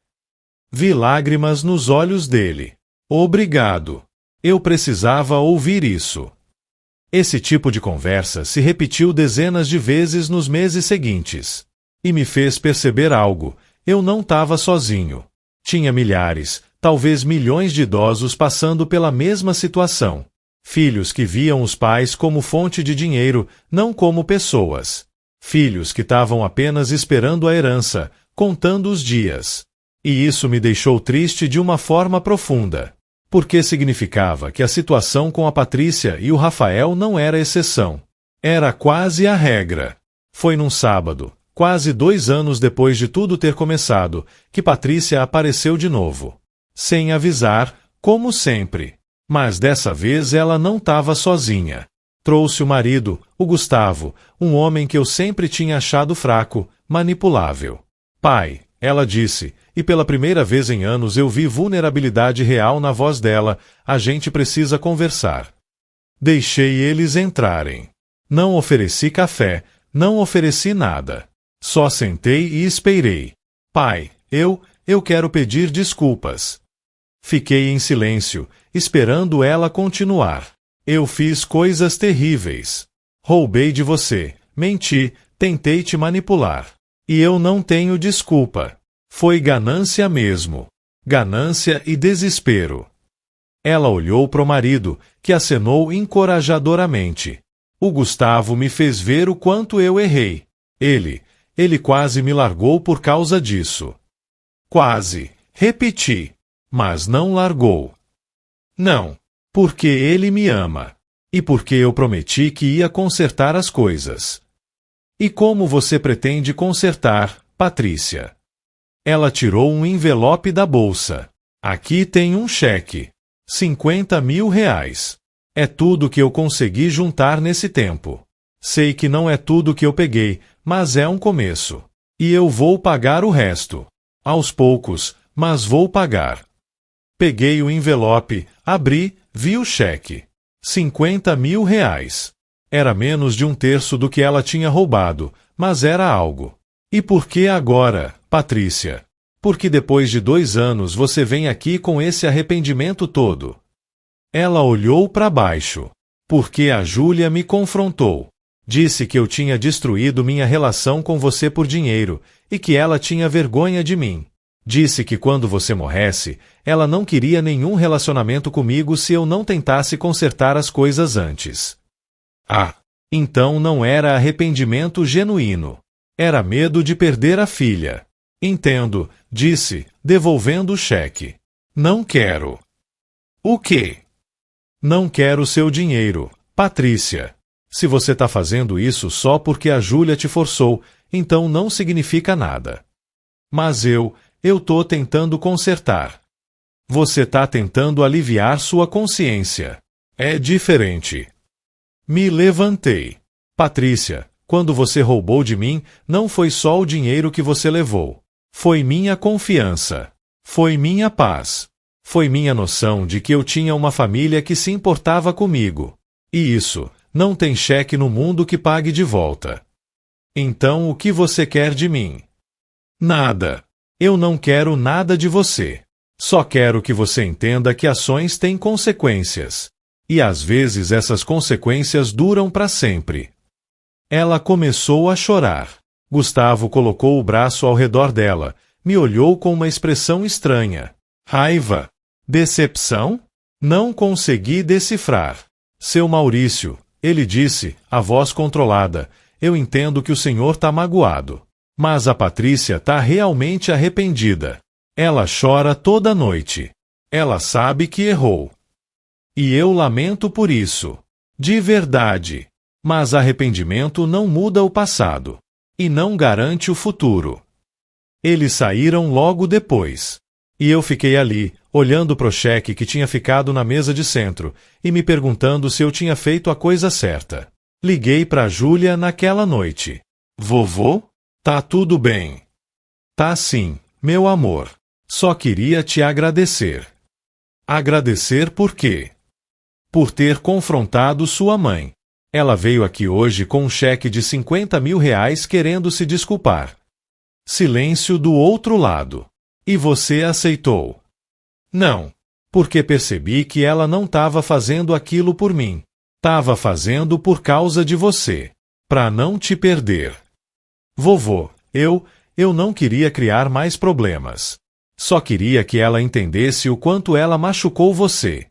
Vi lágrimas nos olhos dele. Obrigado. Eu precisava ouvir isso. Esse tipo de conversa se repetiu dezenas de vezes nos meses seguintes. E me fez perceber algo. Eu não estava sozinho. Tinha milhares, talvez milhões de idosos passando pela mesma situação. Filhos que viam os pais como fonte de dinheiro, não como pessoas. Filhos que estavam apenas esperando a herança, contando os dias. E isso me deixou triste de uma forma profunda. Porque significava que a situação com a Patrícia e o Rafael não era exceção. Era quase a regra. Foi num sábado, quase 2 anos depois de tudo ter começado, que Patrícia apareceu de novo. Sem avisar, como sempre. Mas dessa vez ela não estava sozinha. Trouxe o marido, o Gustavo, um homem que eu sempre tinha achado fraco, manipulável. Pai, ela disse, e pela primeira vez em anos eu vi vulnerabilidade real na voz dela, a gente precisa conversar. Deixei eles entrarem. Não ofereci café, não ofereci nada. Só sentei e esperei. Pai, eu quero pedir desculpas. Fiquei em silêncio, esperando ela continuar. Eu fiz coisas terríveis. Roubei de você, menti, tentei te manipular. E eu não tenho desculpa. Foi ganância mesmo. Ganância e desespero. Ela olhou para o marido, que acenou encorajadoramente. O Gustavo me fez ver o quanto eu errei. Ele quase me largou por causa disso. Quase. Repeti. Mas não largou. Não. Porque ele me ama. E porque eu prometi que ia consertar as coisas. E como você pretende consertar, Patrícia? Ela tirou um envelope da bolsa. Aqui tem um cheque. 50 mil reais. É tudo que eu consegui juntar nesse tempo. Sei que não é tudo que eu peguei, mas é um começo. E eu vou pagar o resto. Aos poucos, mas vou pagar. Peguei o envelope, abri, vi o cheque. 50 mil reais. Era menos de 1/3 do que ela tinha roubado, mas era algo. E por que agora, Patrícia? Porque depois de 2 anos você vem aqui com esse arrependimento todo? Ela olhou para baixo. Porque a Júlia me confrontou. Disse que eu tinha destruído minha relação com você por dinheiro, e que ela tinha vergonha de mim. Disse que quando você morresse, ela não queria nenhum relacionamento comigo se eu não tentasse consertar as coisas antes. Ah, então não era arrependimento genuíno. Era medo de perder a filha. Entendo, disse, devolvendo o cheque. Não quero. O quê? Não quero seu dinheiro, Patrícia. Se você está fazendo isso só porque a Júlia te forçou, então não significa nada. Mas eu tô tentando consertar. Você está tentando aliviar sua consciência. É diferente. Me levantei. Patrícia, quando você roubou de mim, não foi só o dinheiro que você levou. Foi minha confiança. Foi minha paz. Foi minha noção de que eu tinha uma família que se importava comigo. E isso, não tem cheque no mundo que pague de volta. Então o que você quer de mim? Nada. Eu não quero nada de você. Só quero que você entenda que ações têm consequências. E às vezes essas consequências duram para sempre. Ela começou a chorar. Gustavo colocou o braço ao redor dela, me olhou com uma expressão estranha. Raiva? Decepção? Não consegui decifrar. Seu Maurício, ele disse, a voz controlada, eu entendo que o senhor tá magoado. Mas a Patrícia tá realmente arrependida. Ela chora toda noite. Ela sabe que errou. E eu lamento por isso. De verdade. Mas arrependimento não muda o passado. E não garante o futuro. Eles saíram logo depois. E eu fiquei ali, olhando pro cheque que tinha ficado na mesa de centro, e me perguntando se eu tinha feito a coisa certa. Liguei pra Júlia naquela noite. Vovô? Tá tudo bem. Tá sim, meu amor. Só queria te agradecer. Agradecer por quê? Por ter confrontado sua mãe. Ela veio aqui hoje com um cheque de 50 mil reais querendo se desculpar. Silêncio do outro lado. E você aceitou? Não, porque percebi que ela não estava fazendo aquilo por mim. Estava fazendo por causa de você. Para não te perder. Vovô, eu não queria criar mais problemas. Só queria que ela entendesse o quanto ela machucou você.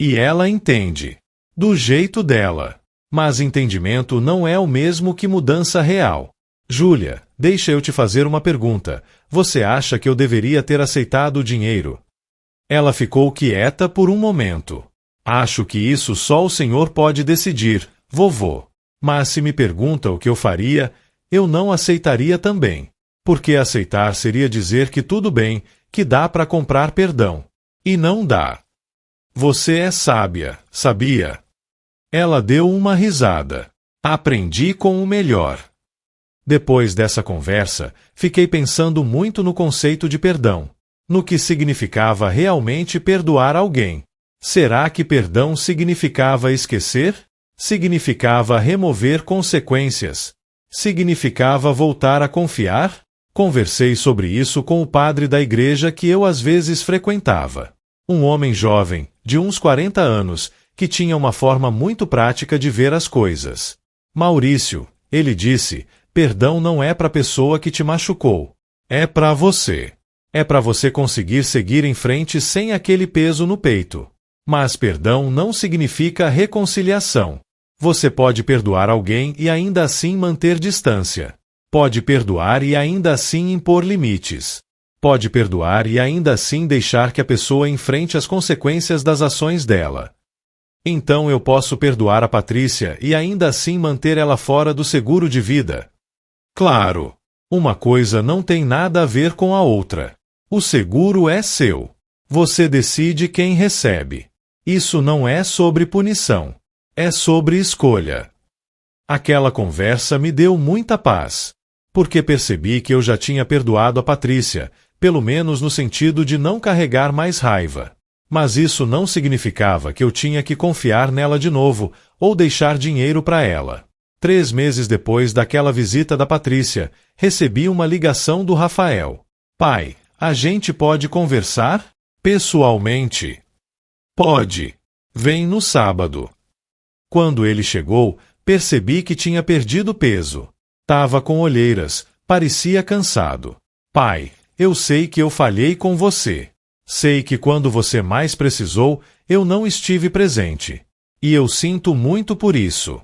E ela entende. Do jeito dela. Mas entendimento não é o mesmo que mudança real. Júlia, deixa eu te fazer uma pergunta. Você acha que eu deveria ter aceitado o dinheiro? Ela ficou quieta por um momento. Acho que isso só o senhor pode decidir, vovô. Mas se me pergunta o que eu faria, eu não aceitaria também. Porque aceitar seria dizer que tudo bem, que dá para comprar perdão. E não dá. Você é sábia, sabia? Ela deu uma risada. Aprendi com o melhor. Depois dessa conversa, fiquei pensando muito no conceito de perdão. No que significava realmente perdoar alguém. Será que perdão significava esquecer? Significava remover consequências? Significava voltar a confiar? Conversei sobre isso com o padre da igreja que eu às vezes frequentava. Um homem jovem, de uns 40 anos, que tinha uma forma muito prática de ver as coisas. Maurício, ele disse, perdão não é para a pessoa que te machucou. É para você. É para você conseguir seguir em frente sem aquele peso no peito. Mas perdão não significa reconciliação. Você pode perdoar alguém e ainda assim manter distância. Pode perdoar e ainda assim impor limites. Pode perdoar e ainda assim deixar que a pessoa enfrente as consequências das ações dela. Então eu posso perdoar a Patrícia e ainda assim manter ela fora do seguro de vida. Claro, uma coisa não tem nada a ver com a outra. O seguro é seu. Você decide quem recebe. Isso não é sobre punição. É sobre escolha. Aquela conversa me deu muita paz. Porque percebi que eu já tinha perdoado a Patrícia, pelo menos no sentido de não carregar mais raiva. Mas isso não significava que eu tinha que confiar nela de novo ou deixar dinheiro para ela. 3 meses depois daquela visita da Patrícia, recebi uma ligação do Rafael. Pai, a gente pode conversar? Pessoalmente? Pode. Vem no sábado. Quando ele chegou, percebi que tinha perdido peso. Tava com olheiras, parecia cansado. Pai, Eu sei que eu falhei com você. Sei que quando você mais precisou, eu não estive presente. E eu sinto muito por isso.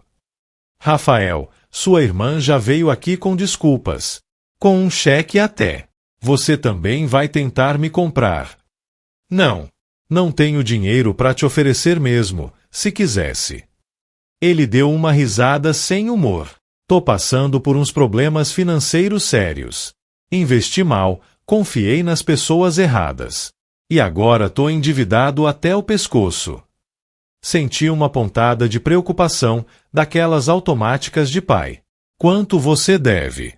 Rafael, sua irmã já veio aqui com desculpas. Com um cheque até. Você também vai tentar me comprar. Não. Não tenho dinheiro para te oferecer mesmo, se quisesse. Ele deu uma risada sem humor. Tô passando por uns problemas financeiros sérios. Investi mal, confiei nas pessoas erradas. E agora tô endividado até o pescoço. Senti uma pontada de preocupação, daquelas automáticas de pai. Quanto você deve?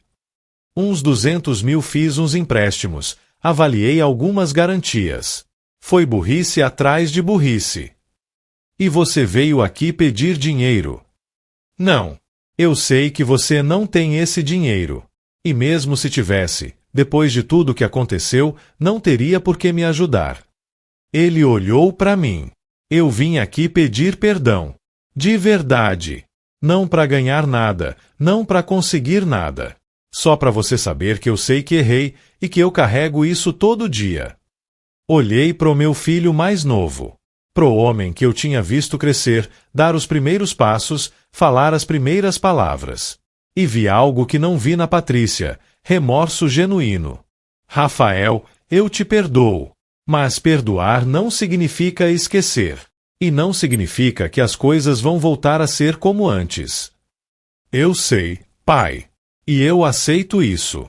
Uns 200 mil. Fiz uns empréstimos, avaliei algumas garantias. Foi burrice atrás de burrice. E você veio aqui pedir dinheiro? Não. Eu sei que você não tem esse dinheiro. E mesmo se tivesse, depois de tudo que aconteceu, não teria por que me ajudar. Ele olhou para mim. Eu vim aqui pedir perdão. De verdade. Não para ganhar nada, não para conseguir nada. Só para você saber que eu sei que errei e que eu carrego isso todo dia. Olhei pro meu filho mais novo. Pro homem que eu tinha visto crescer, dar os primeiros passos, falar as primeiras palavras. E vi algo que não vi na Patrícia, remorso genuíno. Rafael, eu te perdoo. Mas perdoar não significa esquecer. E não significa que as coisas vão voltar a ser como antes. Eu sei, pai. E eu aceito isso.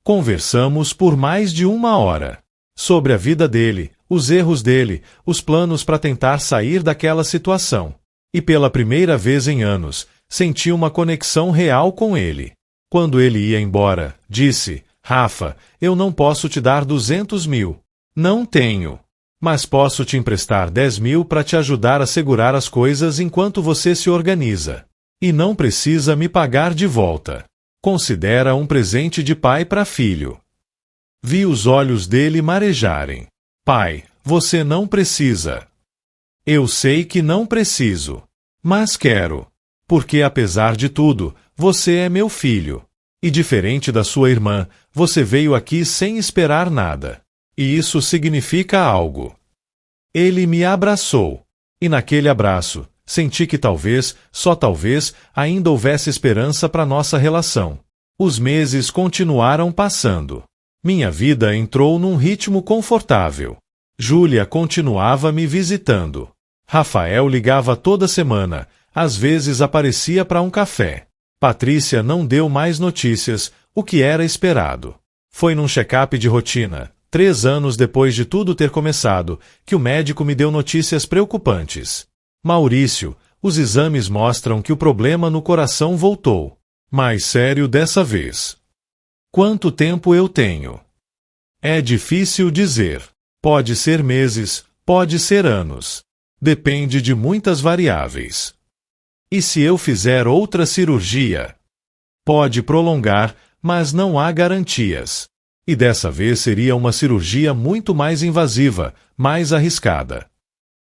Conversamos por mais de 1 hora. Sobre a vida dele, os erros dele, os planos para tentar sair daquela situação. E pela primeira vez em anos, senti uma conexão real com ele. Quando ele ia embora, disse, Rafa, eu não posso te dar 200 mil. Não tenho. Mas posso te emprestar 10 mil para te ajudar a segurar as coisas enquanto você se organiza. E não precisa me pagar de volta. Considera um presente de pai para filho. Vi os olhos dele marejarem. Pai, você não precisa. Eu sei que não preciso. Mas quero. Porque apesar de tudo, você é meu filho. E diferente da sua irmã, você veio aqui sem esperar nada. E isso significa algo. Ele me abraçou. E naquele abraço, senti que talvez, só talvez, ainda houvesse esperança para nossa relação. Os meses continuaram passando. Minha vida entrou num ritmo confortável. Júlia continuava me visitando. Rafael ligava toda semana, às vezes aparecia para um café. Patrícia não deu mais notícias, o que era esperado. Foi num check-up de rotina, 3 anos depois de tudo ter começado, que o médico me deu notícias preocupantes. Maurício, os exames mostram que o problema no coração voltou. Mais sério dessa vez. Quanto tempo eu tenho? É difícil dizer. Pode ser meses, pode ser anos. Depende de muitas variáveis. E se eu fizer outra cirurgia? Pode prolongar, mas não há garantias. E dessa vez seria uma cirurgia muito mais invasiva, mais arriscada.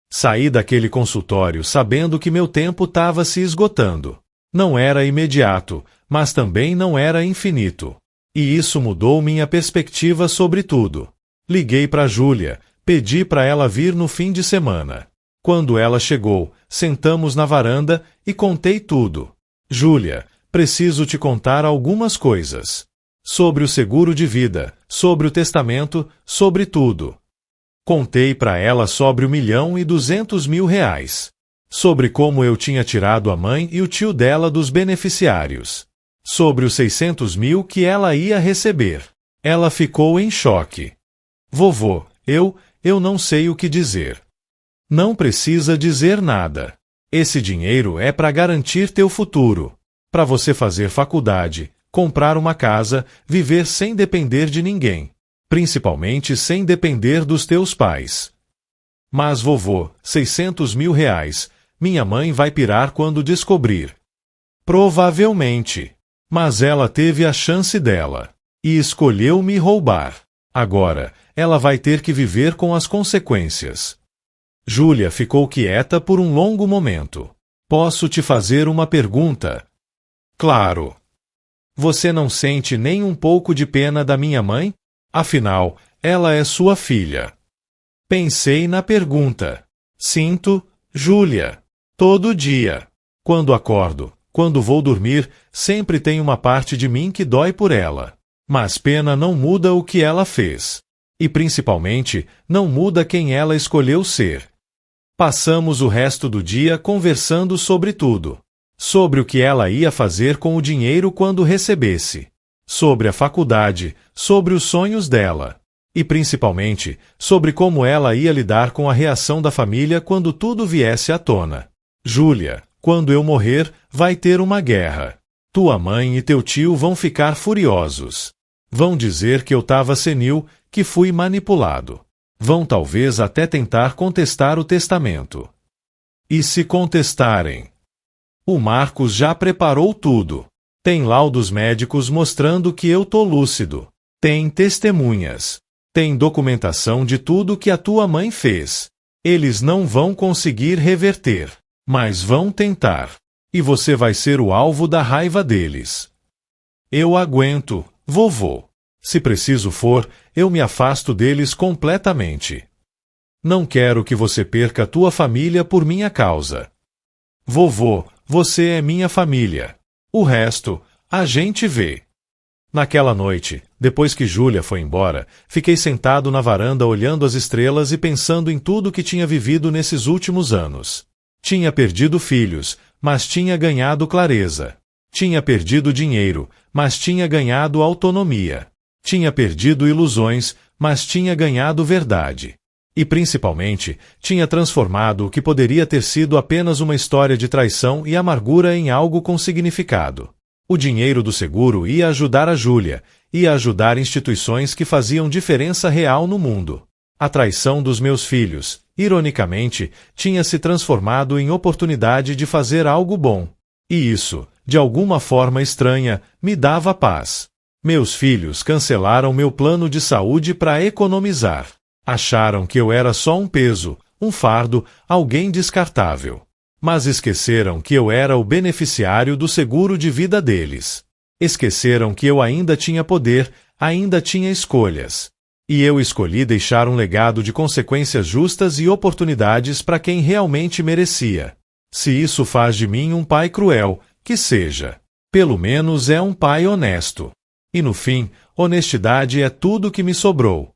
Saí daquele consultório sabendo que meu tempo estava se esgotando. Não era imediato, mas também não era infinito. E isso mudou minha perspectiva sobre tudo. Liguei para Júlia, pedi para ela vir no fim de semana. Quando ela chegou, sentamos na varanda e contei tudo. Júlia, preciso te contar algumas coisas. Sobre o seguro de vida, sobre o testamento, sobre tudo. Contei para ela sobre 1.200.000. Sobre como eu tinha tirado a mãe e o tio dela dos beneficiários. Sobre os 600 mil que ela ia receber. Ela ficou em choque. Vovô, eu não sei o que dizer. Não precisa dizer nada. Esse dinheiro é para garantir teu futuro. Para você fazer faculdade, comprar uma casa, viver sem depender de ninguém. Principalmente sem depender dos teus pais. Mas vovô, 600 mil reais, minha mãe vai pirar quando descobrir. Provavelmente. Mas ela teve a chance dela. E escolheu me roubar. Agora, ela vai ter que viver com as consequências. Júlia ficou quieta por um longo momento. Posso te fazer uma pergunta? Claro. Você não sente nem um pouco de pena da minha mãe? Afinal, ela é sua filha. Pensei na pergunta. Sinto, Júlia. Todo dia. Quando acordo, quando vou dormir, sempre tem uma parte de mim que dói por ela. Mas pena não muda o que ela fez. E principalmente, não muda quem ela escolheu ser. Passamos o resto do dia conversando sobre tudo. Sobre o que ela ia fazer com o dinheiro quando recebesse. Sobre a faculdade, sobre os sonhos dela. E principalmente, sobre como ela ia lidar com a reação da família quando tudo viesse à tona. Júlia, quando eu morrer, vai ter uma guerra. Tua mãe e teu tio vão ficar furiosos. Vão dizer que eu estava senil, que fui manipulado. Vão talvez até tentar contestar o testamento. E se contestarem? O Marcos já preparou tudo. Tem laudos médicos mostrando que eu tô lúcido. Tem testemunhas. Tem documentação de tudo que a tua mãe fez. Eles não vão conseguir reverter, mas vão tentar. E você vai ser o alvo da raiva deles. Eu aguento, vovô. Se preciso for, eu me afasto deles completamente. Não quero que você perca tua família por minha causa. Vovô, você é minha família. O resto, a gente vê. Naquela noite, depois que Júlia foi embora, fiquei sentado na varanda olhando as estrelas e pensando em tudo que tinha vivido nesses últimos anos. Tinha perdido filhos, mas tinha ganhado clareza. Tinha perdido dinheiro, mas tinha ganhado autonomia. Tinha perdido ilusões, mas tinha ganhado verdade. E principalmente, tinha transformado o que poderia ter sido apenas uma história de traição e amargura em algo com significado. O dinheiro do seguro ia ajudar a Júlia, ia ajudar instituições que faziam diferença real no mundo. A traição dos meus filhos, ironicamente, tinha se transformado em oportunidade de fazer algo bom. E isso, de alguma forma estranha, me dava paz. Meus filhos cancelaram meu plano de saúde para economizar. Acharam que eu era só um peso, um fardo, alguém descartável. Mas esqueceram que eu era o beneficiário do seguro de vida deles. Esqueceram que eu ainda tinha poder, ainda tinha escolhas. E eu escolhi deixar um legado de consequências justas e oportunidades para quem realmente merecia. Se isso faz de mim um pai cruel, que seja. Pelo menos é um pai honesto. E no fim, honestidade é tudo que me sobrou.